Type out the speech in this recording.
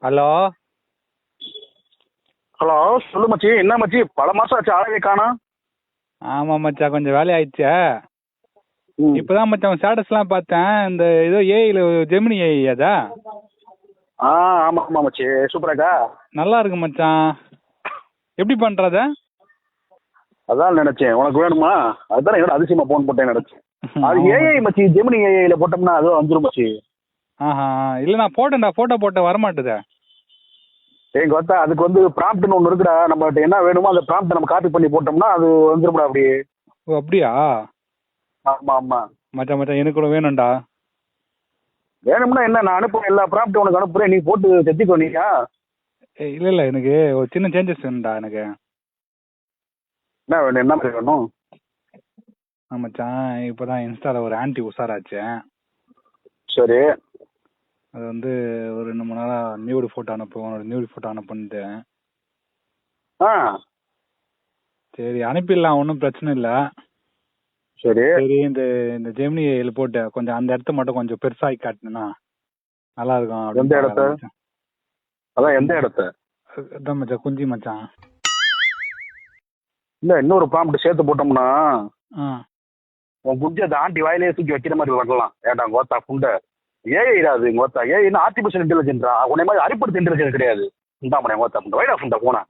Hello. Hello, சொல்லு மச்சி. என்ன மச்சி, பல மாசம் ஆச்சு, ஆளவே காணோம். ஆமா மச்சான், கொஞ்சம் வேலை ஆயிடுச்சா. இப்பதான் மச்சான் ஸ்டேட்டஸ்லாம் பார்த்தேன். இந்த ஏதோ ஏஐல ஜெமினி ஏஐ அதா. ஆமா ஆமா மச்சி, சூப்பராக்கா. நல்லா இருக்கு மச்சான். எப்படி பண்றத? அதான் நினைச்சேன் உனக்கு வேணுமா, அதுதான் என்னோட அதிசயமா போன் போட்டேன் நினைச்சேன். அது ஏஐ மச்சி, ஜெமினி ஏஐல போட்டோம்னா அது வந்துடும் மச்சி. ஆஹா, இல்ல நான் போட்டேன்டா, போட்டோ போட்ட வரமாட்டுதே. எங்க பார்த்தா அதுக்கு வந்து ப்ராம்ப்ட்னு ஒன்று இருக்குடா. நம்மகிட்ட என்ன வேணுமோ அந்த ப்ராம்ப்ட் நம்ம காப்பி பண்ணி போட்டோம்னா அது வந்துரும்டா அப்படி. ஓ அப்படியா? ஆமா ஆமா மச்சான் மச்சான், எனக்கு கூட வேணும்டா. வேணும்னா என்ன, நான் அனுப்புறேன், எல்லா ப்ராம்ப்ட் உனக்கு அனுப்புறேன், நீ போட்டு செத்திக்கோ நீயா. இல்ல இல்ல, எனக்கு ஒரு சின்ன சேஞ்சஸ் வேணும்டா எனக்கு. என்ன வேணும், என்ன மாதிரி வேணும்? மச்சான், இப்பதான் இன்ஸ்டால ஒரு ஆன்டி உஷாராச்சு. சரி. அது வந்து ஒரு 2-3 நாளா நியூடு போட்டோ அனுப்புன்ட்டு. சரி அனுப்பிடலாம், ஒன்றும் பிரச்சனை இல்லை. சரி சரி, இந்த இந்த ஜெமினி ஏஐல போட்டு கொஞ்சம் அந்த இடத்த மட்டும் கொஞ்சம் பெருசாகி காட்டினா நல்லா இருக்கும். எந்த இடத்த? அதான் எந்த இடத்த? அதான் மச்சான், குஞ்சி மச்சான். இல்ல, இன்னொரு ப்ராம்ப்ட் சேர்த்து போட்டோம்னா உன் குஞ்சு அந்த ஆண்டி வாயிலே தூக்கி வைக்கிற மாதிரி வரலாம். ஏடா கோத்தா புண்டை, ஏஐ அது கோத்தா. ஏஐ ஆர்டிபிஷியல் இன்டெலிஜென்டா, உன்னை மாதிரி அடிப்படுத்த இன்டெலிஜென்ஸ் கிடையாது. இந்தா மணி கோத்தா புண்டை, வைடா புண்டை போனா.